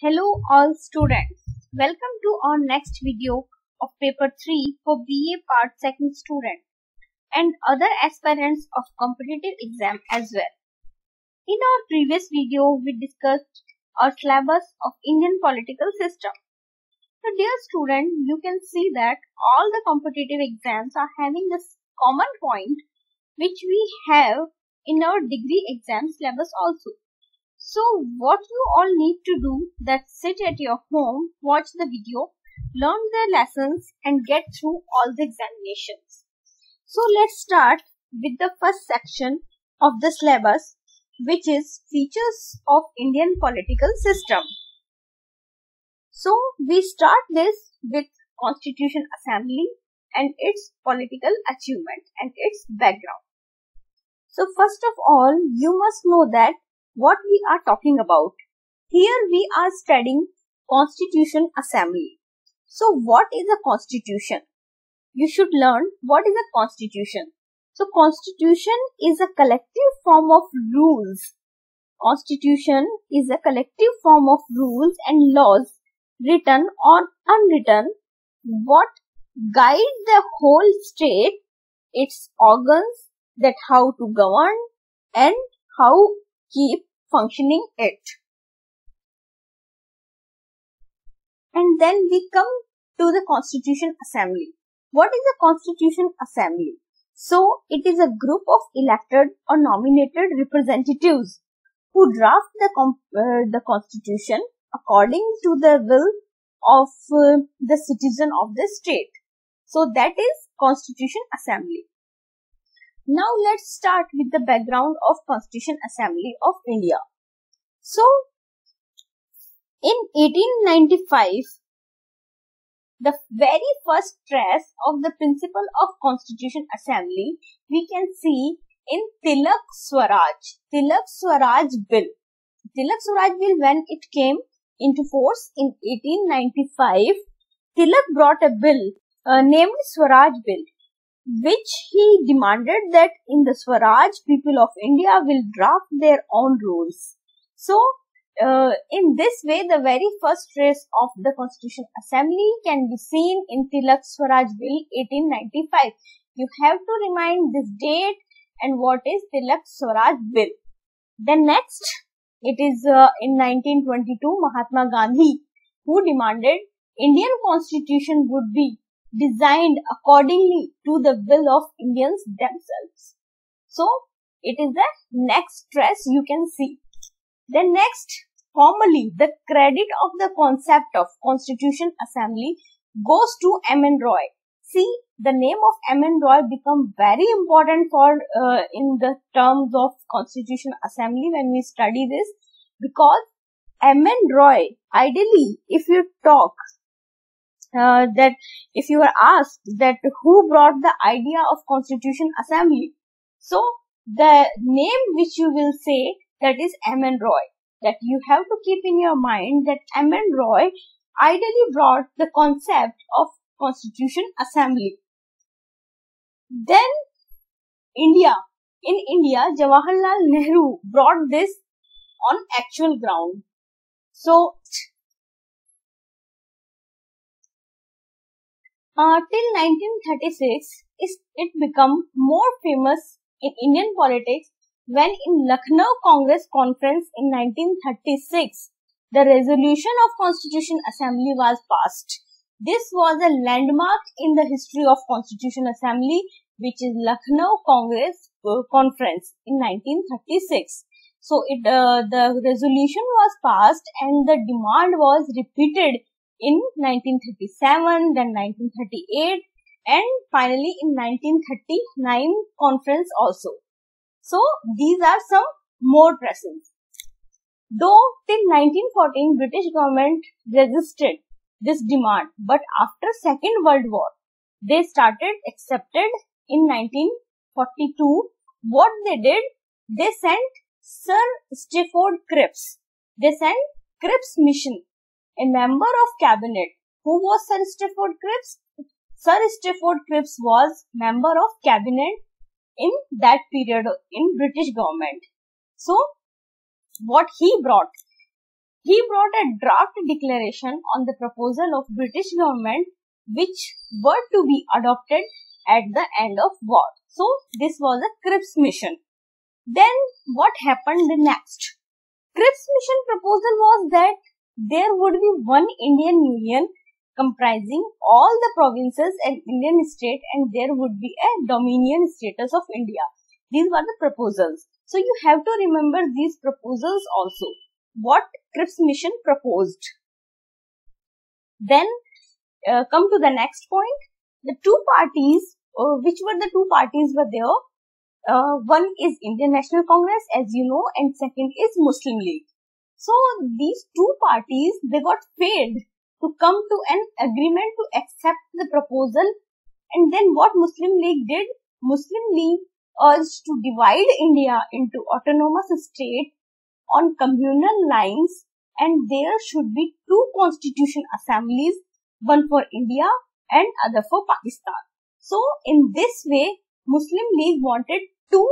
Hello all students. Welcome to our next video of paper 3 for BA part 2nd student and other aspirants of competitive exam as well. In our previous video we discussed our syllabus of Indian political system. So dear student, you can see that all the competitive exams are having this common point which we have in our degree exam syllabus also. So what you all need to do that sit at your home, watch the video, learn the lessons and get through all the examinations. So let's start with the first section of the syllabus, which is features of Indian political system. So we start this with Constitution Assembly and its political achievement and its background. So first of all, you must know that what we are talking about. Here we are studying Constitution Assembly. So what is a constitution? You should learn what is a constitution. So constitution is a collective form of rules. Constitution is a collective form of rules and laws, written or unwritten, what guide the whole state, its organs, that how to govern and how keep functioning it. And then we come to the Constitution Assembly. What is a Constitution Assembly? So it is a group of elected or nominated representatives who draft the constitution according to the will of the citizen of the state. So that is Constitution Assembly. Now let's start with the background of Constitution Assembly of India. So in 1895, the very first trace of the principle of Constitution Assembly we can see in Tilak Swaraj Bill. Tilak Swaraj Bill, when it came into force in 1895, Tilak brought a bill named Swaraj Bill, which he demanded that in the Swaraj, people of India will draft their own rules. So, in this way, the very first trace of the Constitution Assembly can be seen in Tilak Swaraj Bill 1895. You have to remind this date and what is Tilak Swaraj Bill. Then next, it is in 1922, Mahatma Gandhi, who demanded Indian Constitution would be designed accordingly to the will of Indians themselves. So, it is the next trace you can see. Then next, formally, the credit of the concept of Constitution Assembly goes to M.N. Roy. See, the name of M.N. Roy become very important for in the terms of Constitution Assembly when we study this, because M.N. Roy, ideally, if you talk that if you are asked that who brought the idea of Constitution Assembly, so the name which you will say, that is M.N. Roy. That you have to keep in your mind that M.N. Roy ideally brought the concept of Constitution Assembly. Then India. In India, Jawaharlal Nehru brought this on actual ground. So till 1936, it became more famous in Indian politics when in Lucknow Congress Conference in 1936, the resolution of Constitution Assembly was passed. This was a landmark in the history of Constitution Assembly, which is Lucknow Congress Conference in 1936. So the resolution was passed and the demand was repeated in 1937, then 1938 and finally in 1939 conference also. So these are some more presents. Though till 1914 British government resisted this demand, but after Second World War they started accepted in 1942. What they did, they sent Sir Stafford Cripps. They sent Cripps mission, a member of cabinet. Who was Sir Stafford Cripps? Sir Stafford Cripps was member of cabinet in that period in British government. So what he brought, He brought a draft declaration on the proposal of British government which were to be adopted at the end of war. So this was a Cripps mission. Then what happened next? Cripps mission proposal was that there would be one Indian Union comprising all the provinces and Indian state, and there would be a dominion status of India. These were the proposals. So you have to remember these proposals also. What Cripps mission proposed. Then come to the next point. The two parties, which were the two parties were there? One is Indian National Congress, as you know, and second is Muslim League. So these two parties, they got failed to come to an agreement to accept the proposal. And then what Muslim League did? Muslim League urged to divide India into autonomous states on communal lines, and there should be two constitution assemblies, one for India and other for Pakistan. So in this way, Muslim League wanted two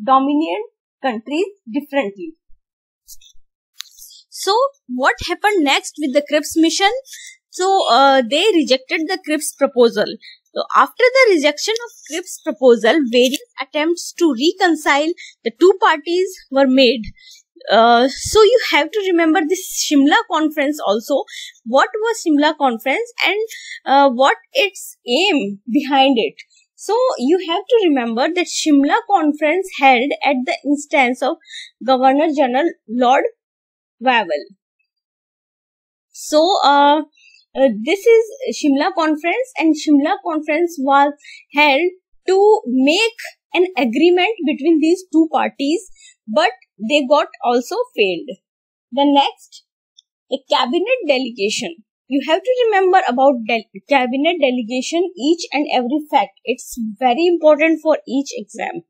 dominant countries differently. So what happened next with the Cripps mission? So they rejected the Cripps proposal. So after the rejection of Cripps proposal, various attempts to reconcile the two parties were made. So you have to remember this Shimla conference also. What was Shimla conference and what its aim behind it? So you have to remember that Shimla conference held at the instance of Governor General Lord Wavell. So this is Shimla conference, and Shimla conference was held to make an agreement between these two parties, but they got also failed. The next, a cabinet delegation. You have to remember about cabinet delegation, each and every fact. It's very important for each exam.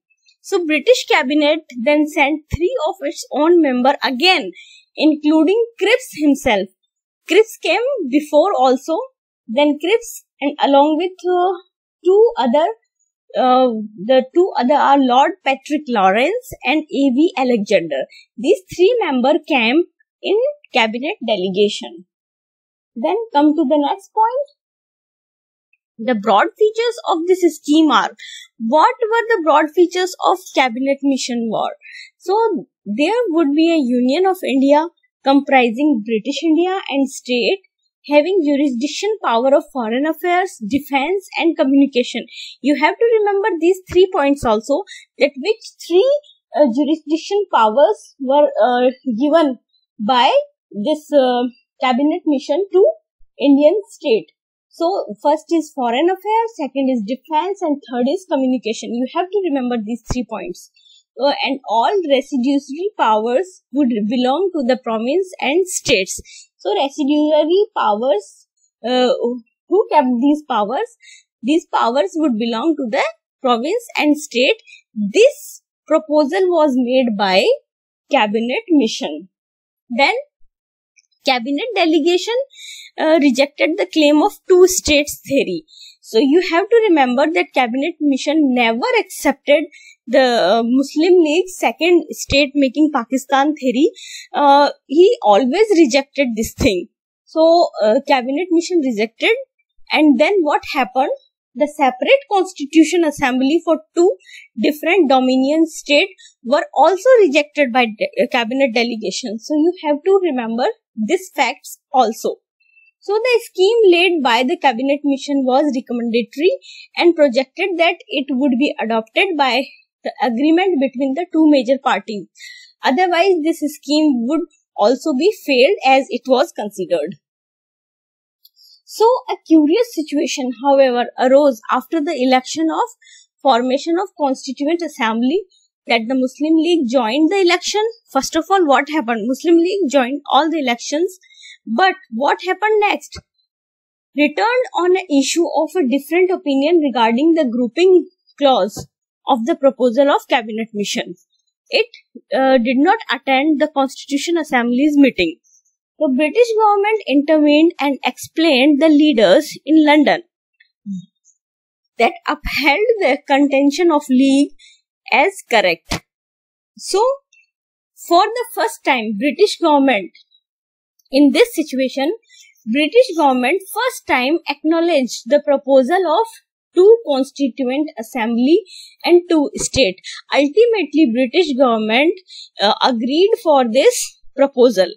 So British cabinet then sent 3 of its own members again, including Cripps himself. Cripps came before also. Then Cripps, and along with the two other are Lord Patrick Lawrence and A.V. Alexander. These 3 members came in cabinet delegation. Then come to the next point. The broad features of this scheme are, what were the broad features of cabinet mission war? So there would be a Union of India comprising British India and state, having jurisdiction power of foreign affairs, defense and communication. You have to remember these 3 points also, that which 3 jurisdiction powers were given by this cabinet mission to Indian state. So first is foreign affairs, second is defense, and third is communication. You have to remember these 3 points. And all residuary powers would belong to the province and states. So residuary powers, who kept these powers? These powers would belong to the province and state. This proposal was made by cabinet mission. Then cabinet delegation rejected the claim of two states theory. So you have to remember that cabinet mission never accepted the Muslim League's second state making Pakistan theory. He always rejected this thing. So cabinet mission rejected, and then what happened? The separate constitution assembly for 2 different dominion states were also rejected by cabinet delegation. So you have to remember these facts also. So the scheme laid by the cabinet mission was recommendatory and projected that it would be adopted by the agreement between the 2 major parties. Otherwise, this scheme would also be failed as it was considered. So a curious situation, however, arose after the election of formation of Constituent Assembly, that the Muslim League joined the election. First of all, what happened? Muslim League joined all the elections. But what happened next? Returned on an issue of a different opinion regarding the grouping clause of the proposal of cabinet mission. It did not attend the Constitution Assembly's meeting. The British government intervened and explained the leaders in London that upheld the contention of League as correct. So, for the first time, British government In this situation, British government first time acknowledged the proposal of two constituent assembly and two state. Ultimately, British government agreed for this proposal.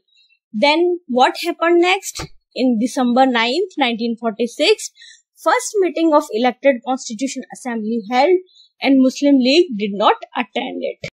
Then what happened next? In December 9th, 1946, first meeting of elected Constitution Assembly held and Muslim League did not attend it.